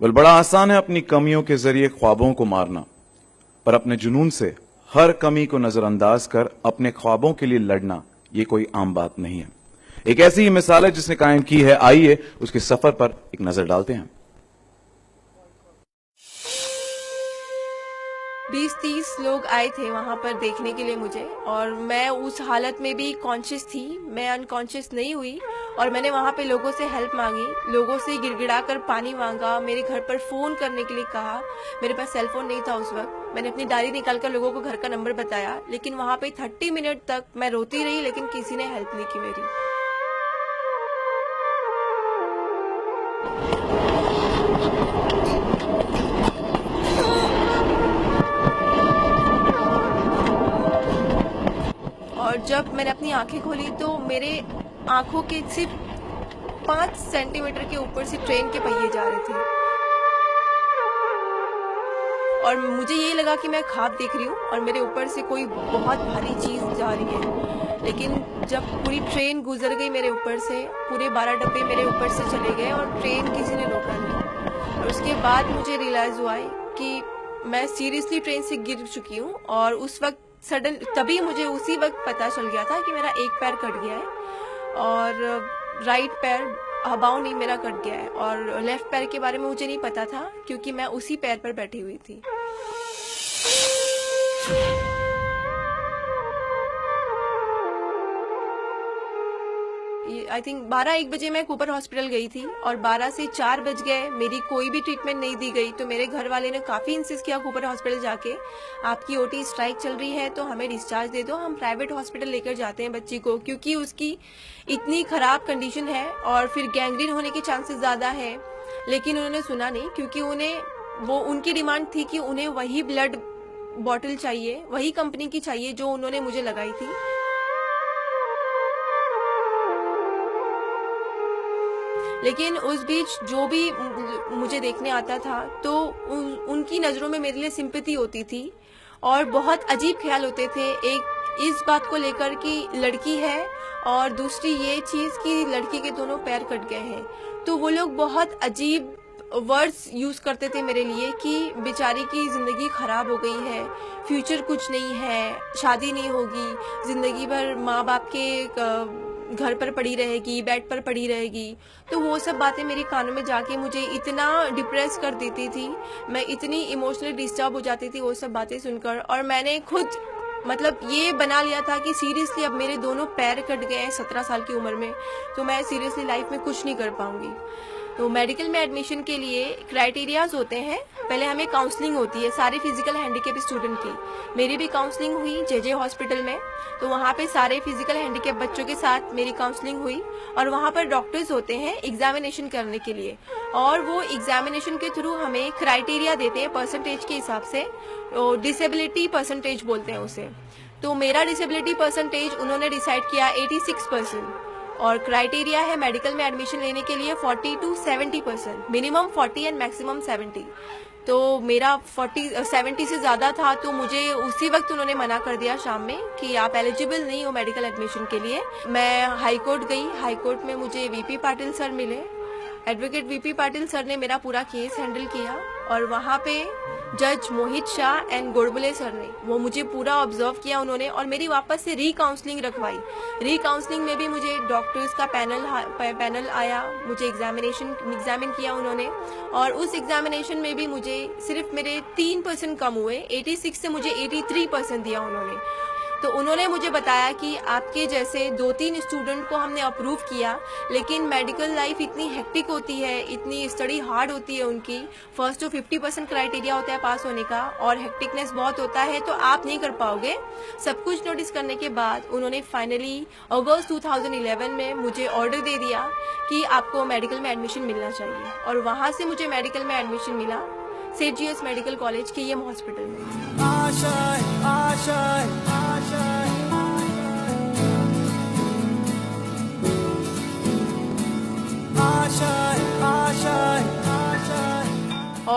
बड़ा आसान है अपनी कमियों के जरिए ख्वाबों को मारना, पर अपने जुनून से हर कमी को नजरअंदाज कर अपने ख्वाबों के लिए लड़ना ये कोई आम बात नहीं है। एक ऐसी ही मिसाल है जिसने कायम की है। आइए उसके सफर पर एक नजर डालते हैं। 20-30 लोग आए थे वहाँ पर देखने के लिए मुझे, और मैं उस हालत में भी कॉन्शियस थी, मैं अनकॉन्शियस नहीं हुई। और मैंने वहाँ पे लोगों से हेल्प मांगी, लोगों से गिड़गिड़ा कर पानी मांगा, मेरे घर पर फ़ोन करने के लिए कहा। मेरे पास सेल फोन नहीं था उस वक्त। मैंने अपनी डायरी निकाल कर लोगों को घर का नंबर बताया, लेकिन वहाँ पे 30 मिनट तक मैं रोती रही, लेकिन किसी ने हेल्प नहीं की मेरी। और जब मैंने अपनी आंखें खोली तो मेरे आंखों के सिर्फ 5 सेंटीमीटर के ऊपर से ट्रेन के पहिए जा रहे थे, और मुझे ये लगा कि मैं ख्वाब देख रही हूँ और मेरे ऊपर से कोई बहुत भारी चीज़ जा रही है। लेकिन जब पूरी ट्रेन गुजर गई मेरे ऊपर से, पूरे 12 डब्बे मेरे ऊपर से चले गए और ट्रेन किसी ने रोका नहीं। और उसके बाद मुझे रियलाइज़ हुआ कि मैं सीरियसली ट्रेन से गिर चुकी हूँ। और उस वक्त सडन तभी मुझे उसी वक्त पता चल गया था कि मेरा एक पैर कट गया है और राइट पैर हबाव नहीं मेरा कट गया है, और लेफ्ट पैर के बारे में मुझे नहीं पता था क्योंकि मैं उसी पैर पर बैठी हुई थी। आई थिंक 12-1 बजे मैं कूपर हॉस्पिटल गई थी और 12 से 4 बज गए, मेरी कोई भी ट्रीटमेंट नहीं दी गई। तो मेरे घर वाले ने काफ़ी इंसिस्ट किया कूपर हॉस्पिटल जाके, आपकी ओटी स्ट्राइक चल रही है तो हमें डिस्चार्ज दे दो, हम प्राइवेट हॉस्पिटल लेकर जाते हैं बच्ची को, क्योंकि उसकी इतनी ख़राब कंडीशन है और फिर गैंग्रीन होने के चांसेस ज़्यादा है। लेकिन उन्होंने सुना नहीं, क्योंकि उनकी डिमांड थी कि उन्हें वही ब्लड बॉटल चाहिए, वही कंपनी की चाहिए जो उन्होंने मुझे लगाई थी। लेकिन उस बीच जो भी मुझे देखने आता था तो उनकी नज़रों में मेरे लिए सिंपैथी होती थी और बहुत अजीब ख्याल होते थे। एक इस बात को लेकर कि लड़की है, और दूसरी ये चीज़ कि लड़की के दोनों पैर कट गए हैं। तो वो लोग बहुत अजीब वर्ड्स यूज़ करते थे मेरे लिए कि बेचारी की ज़िंदगी ख़राब हो गई है, फ्यूचर कुछ नहीं है, शादी नहीं होगी, ज़िंदगी भर माँ बाप के घर पर पड़ी रहेगी, बेड पर पड़ी रहेगी। तो वो सब बातें मेरे कानों में जाके मुझे इतना डिप्रेस कर देती थी, मैं इतनी इमोशनली डिस्टर्ब हो जाती थी वो सब बातें सुनकर। और मैंने खुद ये बना लिया था कि सीरियसली अब मेरे दोनों पैर कट गए हैं 17 साल की उम्र में, तो मैं सीरियसली लाइफ में कुछ नहीं कर पाऊंगी। तो मेडिकल में एडमिशन के लिए क्राइटेरियाज होते हैं। पहले हमें काउंसलिंग होती है सारे फिजिकल हैंडीकेप स्टूडेंट की। मेरी भी काउंसलिंग हुई जे हॉस्पिटल में, तो वहाँ पे सारे फिजिकल हैंडीकेप बच्चों के साथ मेरी काउंसलिंग हुई। और वहाँ पर डॉक्टर्स होते हैं एग्जामिनेशन करने के लिए, और वो एग्जामिनेशन के थ्रू हमें क्राइटेरिया देते हैं परसेंटेज के हिसाब से, डिसेबिलिटी परसेंटेज बोलते हैं उसे। तो मेरा डिसेबिलिटी परसेंटेज उन्होंने डिसाइड किया 86%, और क्राइटेरिया है मेडिकल में एडमिशन लेने के लिए 40 to 70%, मिनिमम 40 एंड मैक्सिमम 70। तो मेरा 70 से ज़्यादा था, तो मुझे उसी वक्त उन्होंने मना कर दिया शाम में कि आप एलिजिबल नहीं हो मेडिकल एडमिशन के लिए। मैं हाई कोर्ट गई, हाई कोर्ट में मुझे वीपी पाटिल सर मिले। एडवोकेट वीपी पाटिल सर ने मेरा पूरा केस हैंडल किया, और वहाँ पे जज मोहित शाह एंड गोडबुले सर ने वो मुझे पूरा ऑब्जर्व किया उन्होंने, और मेरी वापस से री काउंसलिंग में भी मुझे डॉक्टर्स का पैनल आया, मुझे एग्जामिन किया उन्होंने। और उस एग्जामिनेशन में भी मुझे सिर्फ मेरे 3% कम हुए, 86 से मुझे 83% दिया उन्होंने। तो उन्होंने मुझे बताया कि आपके जैसे 2-3 स्टूडेंट को हमने अप्रूव किया, लेकिन मेडिकल लाइफ इतनी हेक्टिक होती है, इतनी स्टडी हार्ड होती है उनकी। फर्स्ट तो 50% क्राइटेरिया होता है पास होने का, और हेक्टिकनेस बहुत होता है, तो आप नहीं कर पाओगे। सब कुछ नोटिस करने के बाद उन्होंने फाइनली अगस्त 2011 में मुझे ऑर्डर दे दिया कि आपको मेडिकल में एडमिशन मिलना चाहिए। और वहाँ से मुझे मेडिकल में एडमिशन मिला सेठ जीएस मेडिकल कॉलेज के ये हॉस्पिटल में।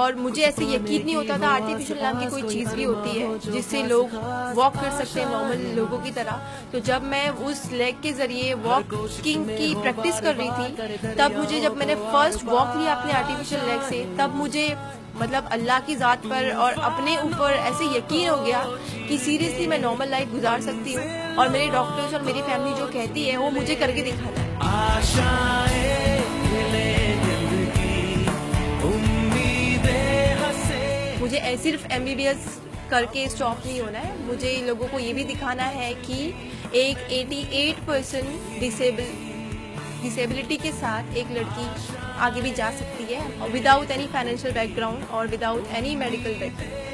और मुझे ऐसे यकीन नहीं होता था आर्टिफिशियल नाम की कोई चीज़ भी होती है जिससे लोग वॉक कर सकते हैं नॉर्मल लोगों की तरह। तो जब मैं उस लेग के ज़रिए वॉकिंग की प्रैक्टिस कर रही थी, तब मुझे, जब मैंने फर्स्ट वॉक लिया अपने आर्टिफिशियल लेग से, तब मुझे मतलब अल्लाह की ज़ात पर और अपने ऊपर ऐसे यकीन हो गया कि सीरियसली मैं नॉर्मल लाइफ गुजार सकती हूँ, और मेरे डॉक्टर्स और मेरी फैमिली जो कहती है वो मुझे करके दिखाना है। मुझे सिर्फ MBBS करके स्टॉप नहीं होना है, मुझे लोगों को ये भी दिखाना है कि एक 88% डिसेबिलिटी के साथ एक लड़की आगे भी जा सकती है विदाउट एनी फाइनेंशियल बैकग्राउंड और विदाउट एनी मेडिकल बैकग्राउंड।